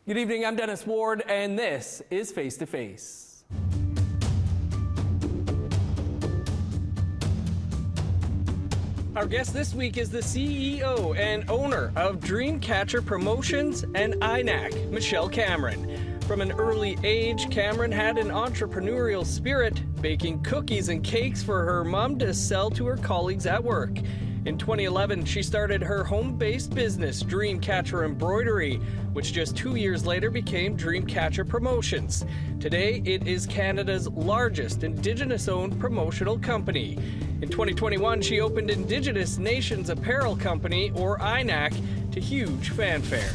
Good evening, I'm Dennis Ward, and this is Face to Face. Our guest this week is the CEO and owner of Dreamcatcher Promotions and INAC, Michelle Cameron. From an early age, Cameron had an entrepreneurial spirit, baking cookies and cakes for her mom to sell to her colleagues at work. In 2011, she started her home-based business, Dreamcatcher Embroidery, which just 2 years later became Dreamcatcher Promotions. Today, it is Canada's largest Indigenous-owned promotional company. In 2021, she opened Indigenous Nations Apparel Company, or INAC, to huge fanfare.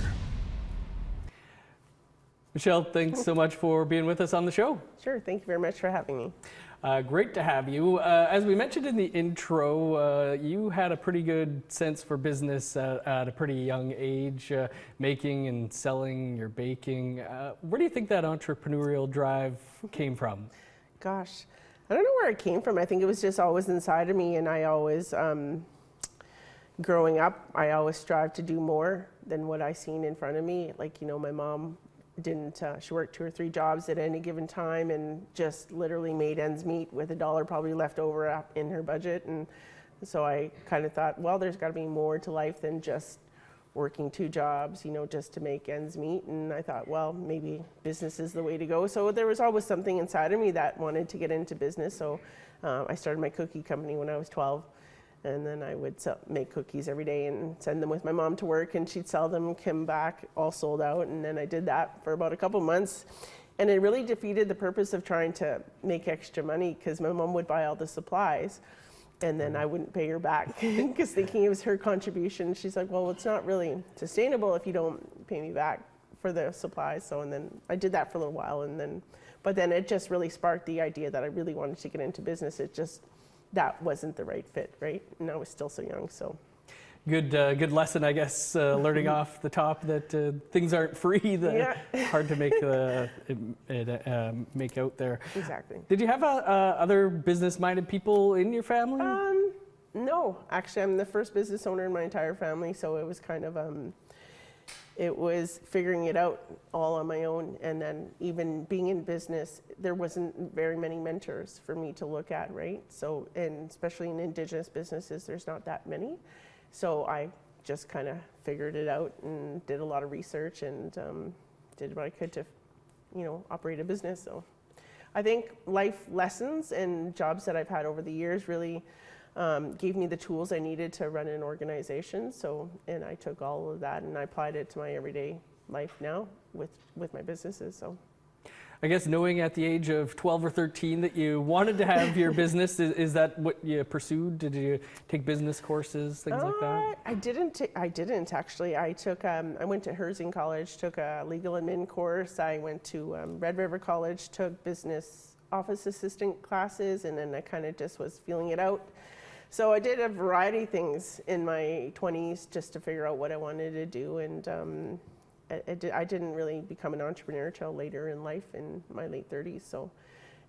Michelle, thanks so much for being with us on the show. Sure, thank you very much for having me. Great to have you. As we mentioned in the intro, you had a pretty good sense for business at a pretty young age, making and selling your baking. Where do you think that entrepreneurial drive came from? Gosh, I don't know where it came from. I think it was just always inside of me, and I always, growing up, I always strived to do more than what I seen in front of me. Like, you know, my mom didn't, she worked 2 or 3 jobs at any given time and just literally made ends meet with $1 probably left over in her budget. And so I kind of thought, well, there's got to be more to life than just working 2 jobs, you know, just to make ends meet. And I thought, well, maybe business is the way to go. So there was always something inside of me that wanted to get into business. So I started my cookie company when I was 12. And then I would make cookies every day and send them with my mom to work, and she'd sell them, come back all sold out. And then I did that for about a couple months, and it really defeated the purpose of trying to make extra money, because my mom would buy all the supplies and then I wouldn't pay her back because thinking it was her contribution. She's like, well, it's not really sustainable if you don't pay me back for the supplies. So, and then I did that for a little while, but then it just really sparked the idea that I really wanted to get into business. That wasn't the right fit, right? And I was still so young, so. Good lesson, I guess, learning off the top that things aren't free. Hard to make out there. Exactly. Did you have other business-minded people in your family? No, actually, I'm the first business owner in my entire family, so it was kind of, it was figuring it out all on my own. And then even being in business, there wasn't very many mentors for me to look at, right? So, and especially in Indigenous businesses, there's not that many. So I just kind of figured it out and did a lot of research and did what I could to, you know, operate a business. So I think life lessons and jobs that I've had over the years really gave me the tools I needed to run an organization. So, and I took all of that and I applied it to my everyday life now with my businesses. So, I guess knowing at the age of 12 or 13 that you wanted to have your business, is that what you pursued? Did you take business courses, things like that? I didn't actually. I went to Herzing College, took a legal admin course. I went to Red River College, took business office assistant classes, and then I kind of just was feeling it out. So I did a variety of things in my 20s just to figure out what I wanted to do, and I didn't really become an entrepreneur till later in life, in my late 30s. So,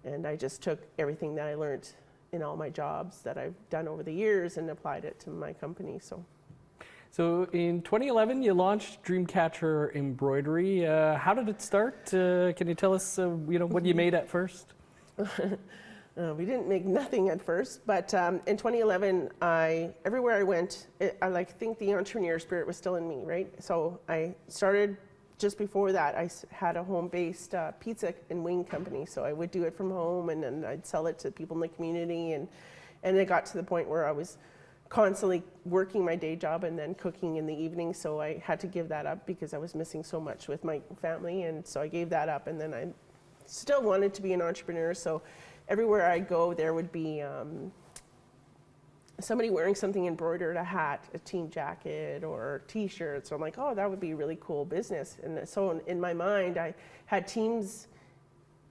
and I just took everything that I learned in all my jobs that I've done over the years and applied it to my company. So in 2011, you launched Dreamcatcher Embroidery. How did it start? Can you tell us, what you made at first? We didn't make nothing at first, but in 2011, everywhere I went, I think the entrepreneur spirit was still in me, right? So I started, just before that, I had a home-based pizza and wing company. So I would do it from home, and then I'd sell it to people in the community, and it got to the point where I was constantly working my day job and then cooking in the evening. So I had to give that up because I was missing so much with my family, and so I gave that up, and then I still wanted to be an entrepreneur. So everywhere I go, there would be somebody wearing something embroidered, a hat, a team jacket, or T-shirts. So I'm like, oh, that would be a really cool business. And so in my mind, I had teams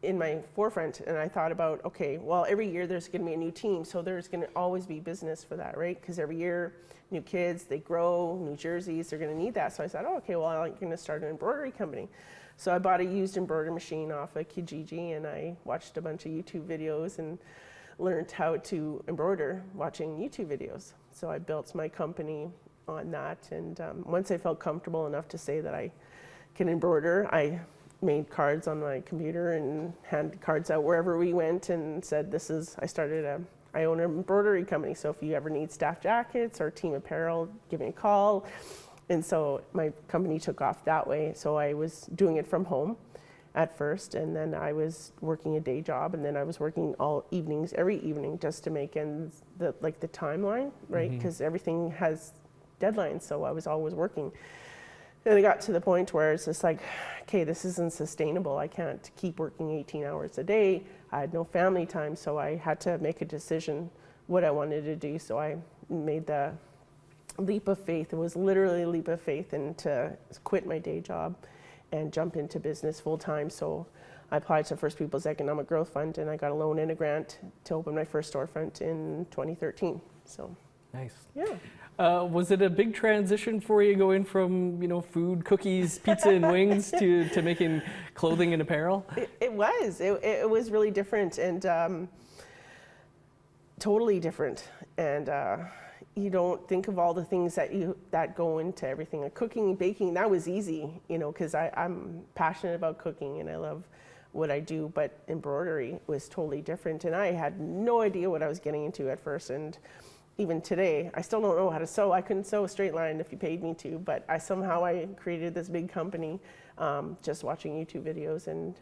in my forefront, and I thought about, okay, well, every year there's going to be a new team, so there's going to always be business for that, right? Because every year, new kids, they grow, new jerseys, they're going to need that. So I said, oh, okay, well, I'm going to start an embroidery company. So I bought a used embroidery machine off of Kijiji, and I watched a bunch of YouTube videos and learned how to embroider watching YouTube videos. So I built my company on that, and once I felt comfortable enough to say that I can embroider. I made cards on my computer and handed cards out wherever we went and said, I own an embroidery company, so if you ever need staff jackets or team apparel, give me a call. And so my company took off that way. So I was doing it from home at first, and then I was working a day job, and then I was working all evenings, every evening, just to make ends, the timeline, right? Because everything has deadlines, so I was always working. And it got to the point where it's just like, okay, this isn't sustainable. I can't keep working 18 hours a day. I had no family time, so I had to make a decision what I wanted to do. So I made the leap of faith. It was literally a leap of faith, and to quit my day job and jump into business full time. So I applied to First Peoples Economic Growth Fund, and I got a loan and a grant to open my first storefront in 2013. So nice. Yeah. Was it a big transition for you going from, food, cookies, pizza, and wings to making clothing and apparel? It was. It was really different, and totally different. And you don't think of all the things that go into everything. Like cooking, baking, that was easy, because I'm passionate about cooking and I love what I do. But embroidery was totally different, and I had no idea what I was getting into at first. And even today, I still don't know how to sew. I couldn't sew a straight line if you paid me to, but I created this big company just watching YouTube videos and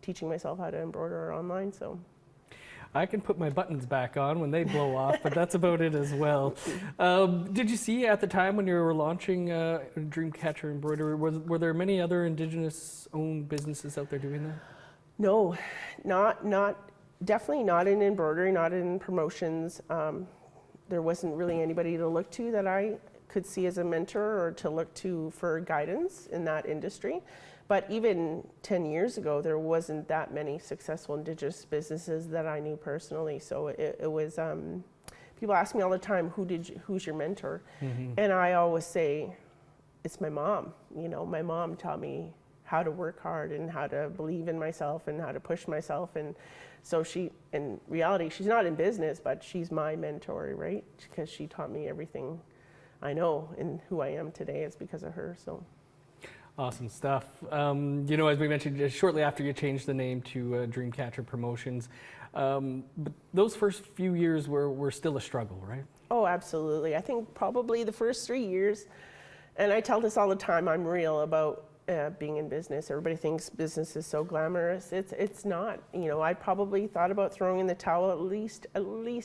teaching myself how to embroider online. So I can put my buttons back on when they blow off, but that's about it as well. Did you see at the time when you were launching Dreamcatcher Embroidery, were there many other Indigenous-owned businesses out there doing that? No, definitely not in embroidery, not in promotions. There wasn't really anybody to look to that I could see as a mentor or to look to for guidance in that industry. But even 10 years ago, there wasn't that many successful Indigenous businesses that I knew personally. So it was, people ask me all the time, who's your mentor? And I always say, it's my mom. My mom taught me how to work hard and how to believe in myself and how to push myself. And so in reality, she's not in business, but she's my mentor, right? Because she taught me everything I know, and who I am today is because of her. So. Awesome stuff. As we mentioned, shortly after you changed the name to Dreamcatcher Promotions, but those first few years were still a struggle, right? Oh, absolutely. I think probably the first 3 years, and I tell this all the time, I'm real about being in business. Everybody thinks business is so glamorous. It's not. I probably thought about throwing in the towel at least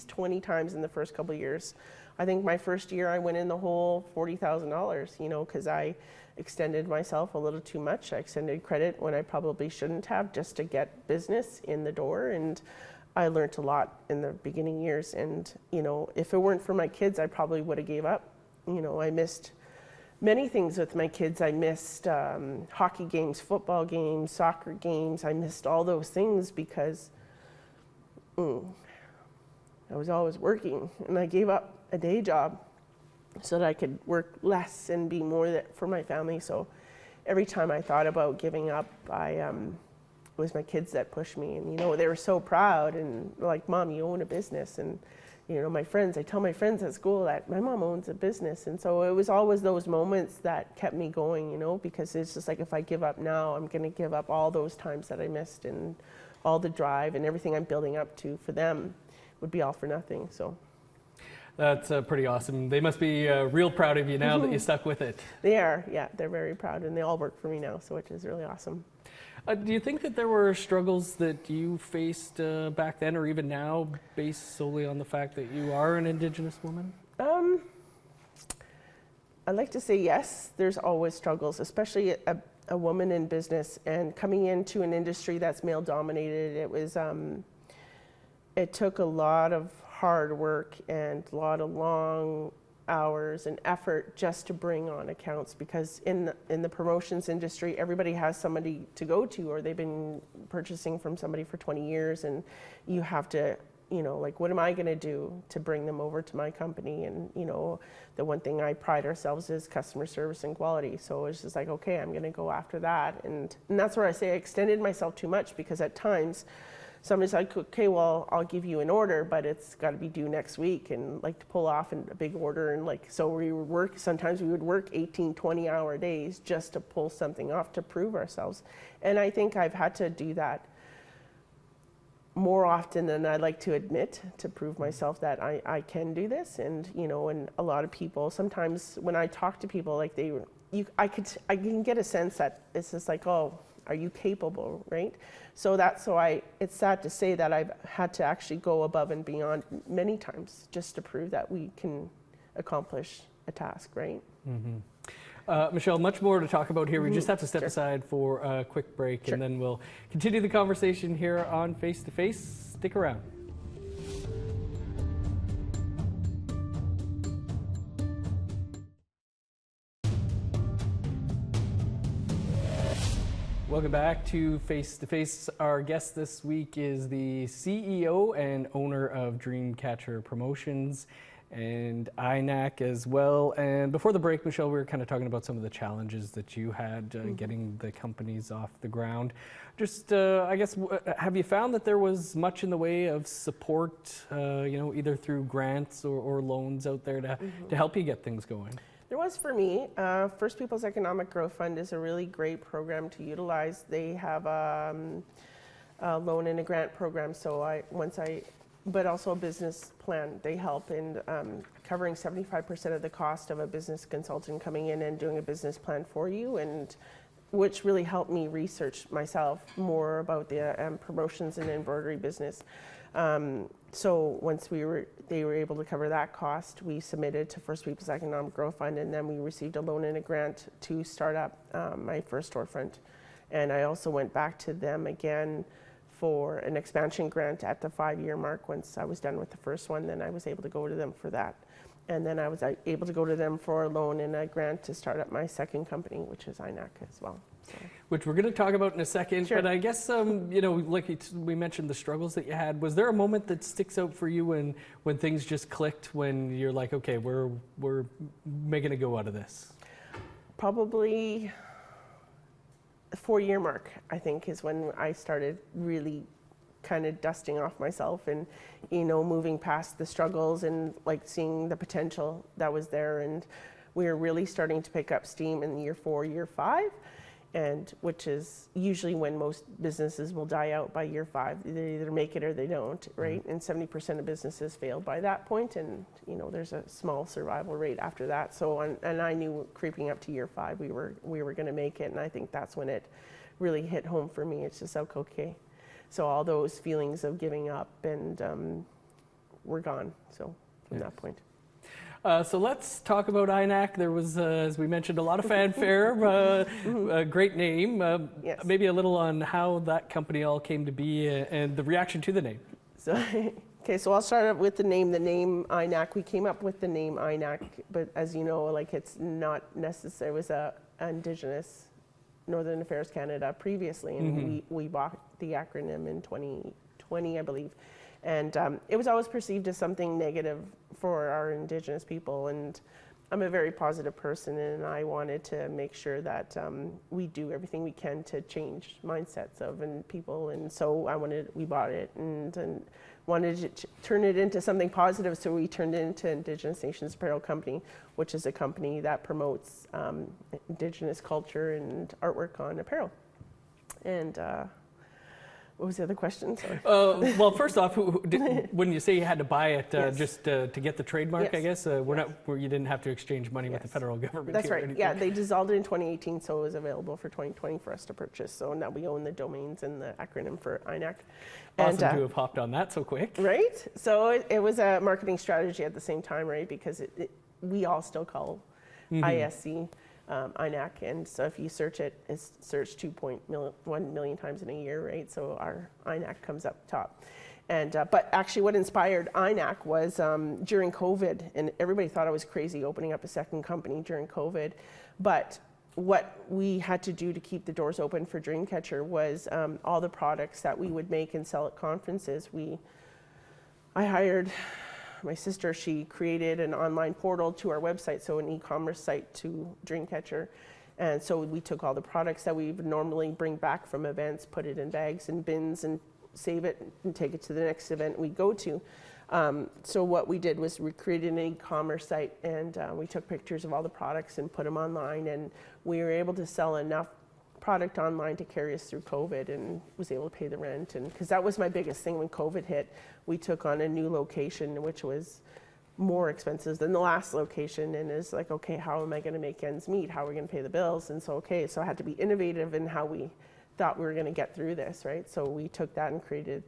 20 times in the first couple of years. I think my first year I went in the hole $40,000, because I extended myself a little too much. I extended credit when I probably shouldn't have, just to get business in the door. And I learned a lot in the beginning years. And, if it weren't for my kids, I probably would have gave up. I missed many things with my kids. I missed hockey games, football games, soccer games. I missed all those things because I was always working, and I gave up a day job so that I could work less and be more for my family. So every time I thought about giving up, it was my kids that pushed me. And, they were so proud and like, Mom, you own a business. And, I tell my friends at school that my mom owns a business. And so it was always those moments that kept me going, because it's just like, if I give up now, I'm going to give up all those times that I missed, and all the drive and everything I'm building up to for them would be all for nothing. So. That's pretty awesome. They must be real proud of you now that you stuck with it. They are, yeah, they're very proud, and they all work for me now, so which is really awesome. Do you think that there were struggles that you faced back then or even now based solely on the fact that you are an Indigenous woman? I'd like to say yes, there's always struggles, especially a woman in business and coming into an industry that's male dominated. It took a lot of hard work and a lot of long hours and effort just to bring on accounts, because in the promotions industry, everybody has somebody to go to, or they've been purchasing from somebody for 20 years, and you have to, what am I going to do to bring them over to my company? And, the one thing I pride ourselves is customer service and quality. So it's just like, okay, I'm going to go after that. And that's where I say I extended myself too much, because at times somebody's like, okay, well, I'll give you an order, but it's got to be due next week, and like to pull off a big order, and like, so we would work, sometimes we would work 18, 20-hour days just to pull something off to prove ourselves. And I think I've had to do that more often than I'd like to admit, to prove myself that I can do this. And, you know, and a lot of people, sometimes when I talk to people, like I can get a sense that it's just like, oh, are you capable, right? So it's sad to say that I've had to actually go above and beyond many times just to prove that we can accomplish a task, right? Mm-hmm. Michelle, much more to talk about here. We just have to step aside for a quick break, and then we'll continue the conversation here on Face to Face. Stick around. Welcome back to Face to Face. Our guest this week is the CEO and owner of Dreamcatcher Promotions and INAC as well. And before the break, Michelle, we were kind of talking about some of the challenges that you had getting the companies off the ground. Just, I guess, have you found that there was much in the way of support, you know, either through grants or loans out there to help you get things going? There was for me. First People's Economic Growth Fund is a really great program to utilize. They have a loan and a grant program, so but also a business plan. They help in covering 75% of the cost of a business consultant coming in and doing a business plan for you, and which really helped me research myself more about the promotions and embroidery business. So once they were able to cover that cost, we submitted to First People's Economic Growth Fund, and then we received a loan and a grant to start up my first storefront. And I also went back to them again for an expansion grant at the 5-year mark. Once I was done with the first one, then I was able to go to them for that. And then I was able to go to them for a loan and a grant to start up my second company, which is INAC as well. So. Which we're going to talk about in a second, but I guess, you know, like we mentioned the struggles that you had. Was there a moment that sticks out for you when things just clicked, when you're like, okay, we're making a go out of this? Probably the 4-year mark, I think, is when I started really kind of dusting off myself and, you know, moving past the struggles and like seeing the potential that was there. And we were really starting to pick up steam in year 4, year 5. And which is usually when most businesses will die out by year 5. They either make it or they don't, right? And 70% of businesses failed by that point, and you know there's a small survival rate after that. So and I knew creeping up to year 5 we were going to make it, and I think that's when it really hit home for me. It's just like, okay, so all those feelings of giving up and were gone. So from that point. So let's talk about INAC. There was, as we mentioned, a lot of fanfare, a great name. Yes. Maybe a little on how that company all came to be and the reaction to the name. So, okay, so I'll start up with the name. The name INAC, we came up with the name INAC, but as you know, like it's not necessary. It was a Indigenous Northern Affairs Canada previously, and we bought the acronym in 2020, I believe. And it was always perceived as something negative for our Indigenous people. And I'm a very positive person, and I wanted to make sure that we do everything we can to change mindsets of people. And so we bought it and wanted to turn it into something positive. So we turned it into Indigenous Nations Apparel Company, which is a company that promotes Indigenous culture and artwork on apparel. And what was the other question? Sorry. Well, first off, when you say you had to buy it just to get the trademark, I guess, you didn't have to exchange money with the federal government. That's right. Yeah, they dissolved it in 2018, so it was available for 2020 for us to purchase. So now we own the domains and the acronym for INAC. Awesome to have hopped on that so quick. Right? So it was a marketing strategy at the same time, right? Because we all still call ISC. INAC, and so if you search it, it's searched 2.1 million times in a year, right? So our INAC comes up top. And but actually what inspired INAC was during COVID, and everybody thought I was crazy opening up a second company during COVID, but what we had to do to keep the doors open for Dreamcatcher was all the products that we would make and sell at conferences. I hired my sister. She created an online portal to our website, so an e-commerce site to Dreamcatcher. And so we took all the products that we would normally bring back from events, put it in bags and bins, and save it and take it to the next event we go to. So what we did was we created an e-commerce site, and we took pictures of all the products and put them online, and we were able to sell enough product online to carry us through COVID, and was able to pay the rent. And because that was my biggest thing when COVID hit, we took on a new location, which was more expensive than the last location, and is like, okay, how am I going to make ends meet? How are we going to pay the bills? And so I had to be innovative in how we thought we were going to get through this, right? So we took that and created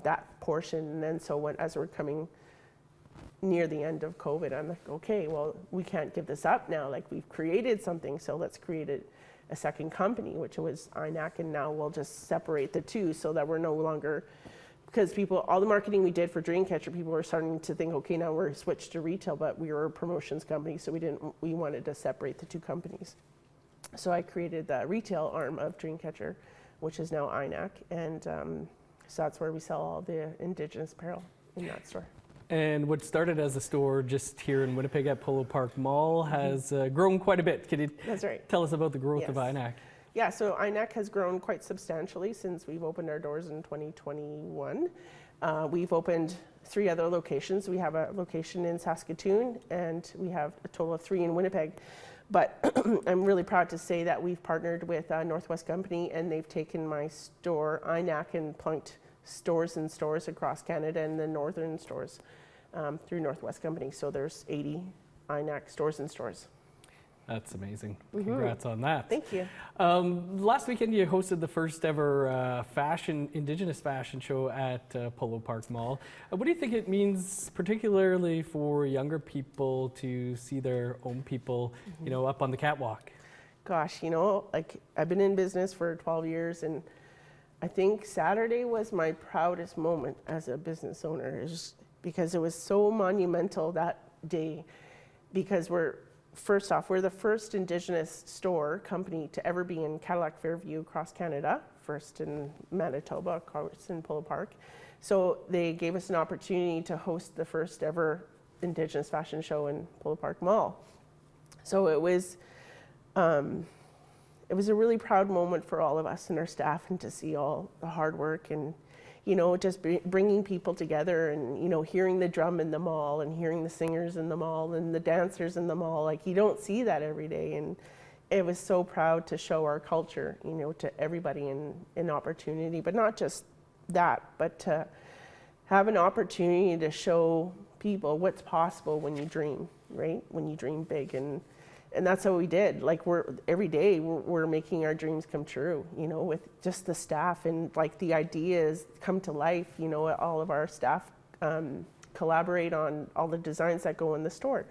that portion. And then as we're coming near the end of COVID, I'm like, okay, well, we can't give this up now. Like, we've created something, so let's create a second company, which was INAC, and now we'll just separate the two so that we're no longer, because all the marketing we did for Dreamcatcher, people were starting to think, okay, now we're switched to retail, but we were a promotions company, so we wanted to separate the two companies. So I created the retail arm of Dreamcatcher, which is now INAC, and so that's where we sell all the Indigenous apparel in that store. And what started as a store just here in Winnipeg at Polo Park Mall has grown quite a bit. Can you That's right. tell us about the growth of INAC? Yeah, so INAC has grown quite substantially since we've opened our doors in 2021. We've opened 3 other locations. We have a location in Saskatoon, and we have a total of 3 in Winnipeg. But I'm really proud to say that we've partnered with Northwest Company, and they've taken my store, INAC, and plunked stores and stores across Canada and the northern stores through Northwest Company. So there's 80 INAC stores and stores. That's amazing. Congrats on that. Thank you. Last weekend you hosted the first ever Indigenous fashion show at Polo Park Mall. What do you think it means particularly for younger people to see their own people, up on the catwalk? Gosh, like, I've been in business for 12 years, and I think Saturday was my proudest moment as a business owner, because it was so monumental that day, because we're the first Indigenous store company to ever be in Cadillac Fairview across Canada, first in Manitoba, of course, in Polo Park. So they gave us an opportunity to host the first ever Indigenous fashion show in Polo Park Mall. So it was a really proud moment for all of us and our staff, and to see all the hard work and just bringing people together, and hearing the drum in the mall, and hearing the singers in the mall, and the dancers in the mall. Like, you don't see that every day, and it was so proud to show our culture, to everybody in opportunity. But not just that, but to have an opportunity to show people what's possible when you dream, right? When you dream big, and that's what we did. Like, every day we're making our dreams come true, with just the staff, and like the ideas come to life. All of our staff collaborate on all the designs that go in the store,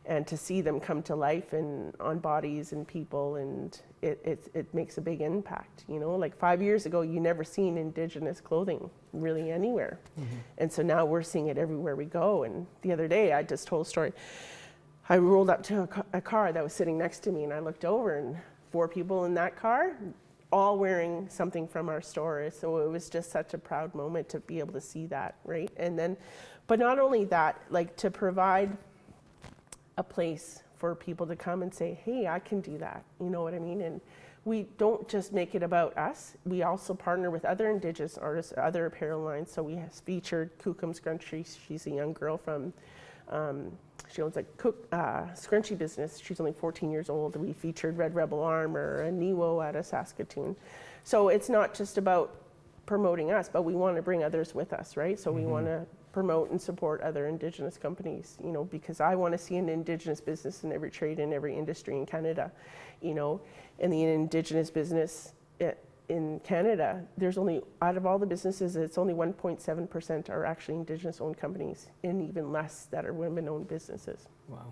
and to see them come to life and on bodies and people, and it makes a big impact. Like 5 years ago, you never seen Indigenous clothing really anywhere, and so now we're seeing it everywhere we go. And the other day, I just told a story. I rolled up to a car that was sitting next to me, and I looked over, and 4 people in that car, all wearing something from our store. So it was just such a proud moment to be able to see that, right? And then, but not only that, like, to provide a place for people to come and say, hey, I can do that. You know what I mean? And we don't just make it about us. We also partner with other Indigenous artists, other apparel lines. So we have featured Kukum Scrunchie. She's a young girl from she owns a scrunchie business. She's only 14 years old. We featured Red Rebel Armor and Niwo out of Saskatoon. So it's not just about promoting us, but we want to bring others with us, right? So we want to promote and support other Indigenous companies, because I want to see an Indigenous business in every trade, in every industry in Canada, and the Indigenous business in Canada, there's only, out of all the businesses, it's only 1.7% are actually Indigenous-owned companies, and even less that are women-owned businesses. Wow.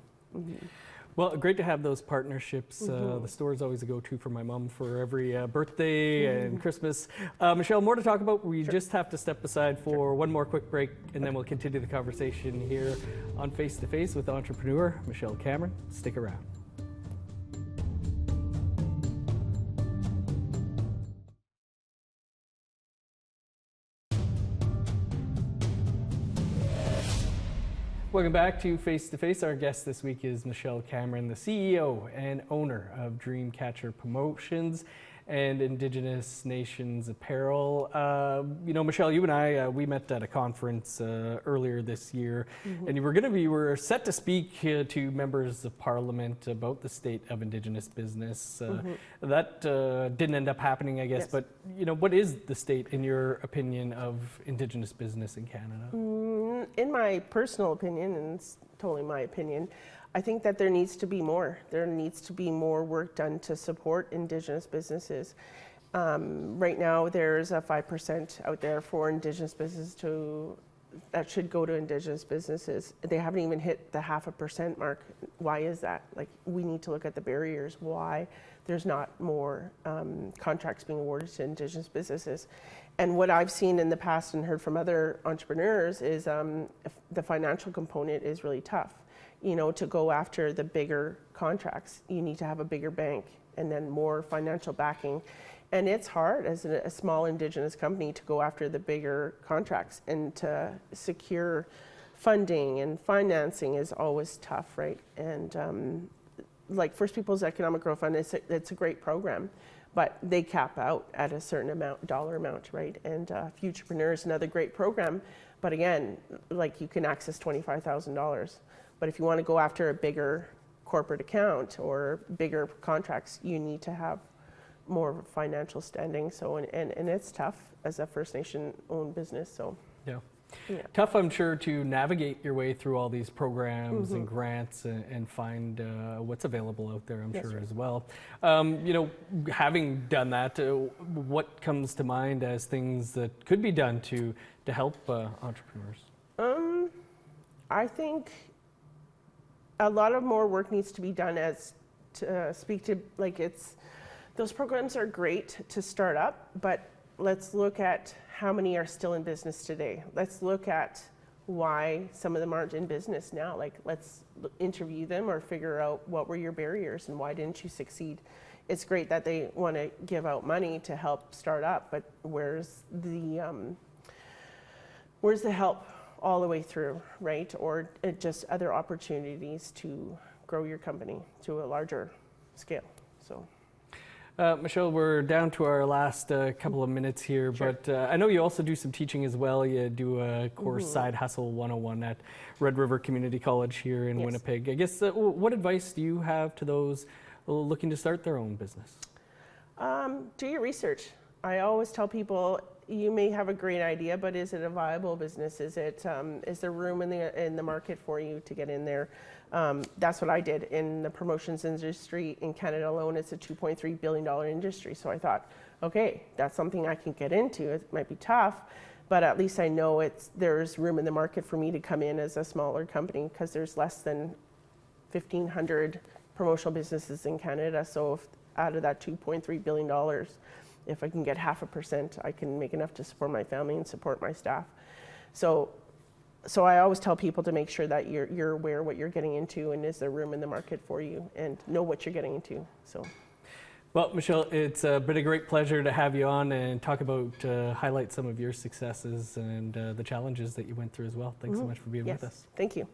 Well, great to have those partnerships. The store is always a go-to for my mom for every birthday and Christmas. Michelle, more to talk about. We just have to step aside for one more quick break, and then we'll continue the conversation here on Face to Face with entrepreneur Michelle Cameron. Stick around. Welcome back to Face to Face. Our guest this week is Michelle Cameron, the CEO and owner of Dreamcatcher Promotions and Indigenous Nations Apparel. Michelle, you and I, we met at a conference earlier this year, and you were set to speak to members of Parliament about the state of Indigenous business. That didn't end up happening, I guess, Yes. but what is the state, in your opinion, of Indigenous business in Canada? In my personal opinion, and it's totally my opinion, I think that there needs to be more. There needs to be more work done to support Indigenous businesses. Right now, there's a 5% out there for Indigenous businesses that should go to Indigenous businesses. They haven't even hit the 0.5% mark. Why is that? Like, we need to look at the barriers. Why there's not more contracts being awarded to Indigenous businesses. And what I've seen in the past and heard from other entrepreneurs is the financial component is really tough. To go after the bigger contracts, you need to have a bigger bank and then more financial backing. And it's hard as a small Indigenous company to go after the bigger contracts, and to secure funding and financing is always tough, right? And like First Peoples Economic Growth Fund, it's a great program, but they cap out at a certain dollar amount, right? And Futurepreneur is another great program, but again, like you can access $25,000. But if you want to go after a bigger corporate account or bigger contracts, you need to have more financial standing. So, and it's tough as a First Nation owned business. So, yeah. Tough, I'm sure, to navigate your way through all these programs and grants and find what's available out there, I'm sure, as well. Having done that, what comes to mind as things that could be done to help entrepreneurs? I think a lot of more work needs to be done those programs are great to start up, but let's look at how many are still in business today. Let's look at why some of them aren't in business now. Like, let's interview them or figure out what were your barriers and why didn't you succeed. It's great that they want to give out money to help start up, but where's the help all the way through, right? Or just other opportunities to grow your company to a larger scale. So, Michelle, we're down to our last couple of minutes here, but I know you also do some teaching as well. You do a course, Side Hustle 101, at Red River Community College here in Winnipeg. I guess, what advice do you have to those looking to start their own business? Do your research. I always tell people, you may have a great idea, but is it a viable business? Is there room in the market for you to get in there? That's what I did in the promotions industry in Canada alone. It's a $2.3 billion industry. So I thought, okay, that's something I can get into. It might be tough, but at least I know there's room in the market for me to come in as a smaller company, because there's less than 1,500 promotional businesses in Canada. So if out of that $2.3 billion, if I can get 0.5%, I can make enough to support my family and support my staff. So I always tell people to make sure that you're aware what you're getting into, and is there room in the market for you, and know what you're getting into. So, well, Michelle, it's been a great pleasure to have you on and talk about, highlight some of your successes and the challenges that you went through as well. Thanks so much for being with us. Thank you.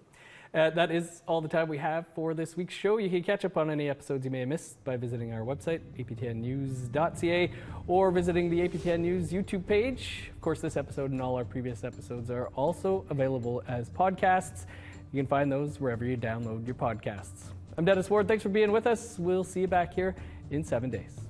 That is all the time we have for this week's show. You can catch up on any episodes you may have missed by visiting our website, aptnnews.ca, or visiting the APTN News YouTube page. Of course, this episode and all our previous episodes are also available as podcasts. You can find those wherever you download your podcasts. I'm Dennis Ward. Thanks for being with us. We'll see you back here in 7 days.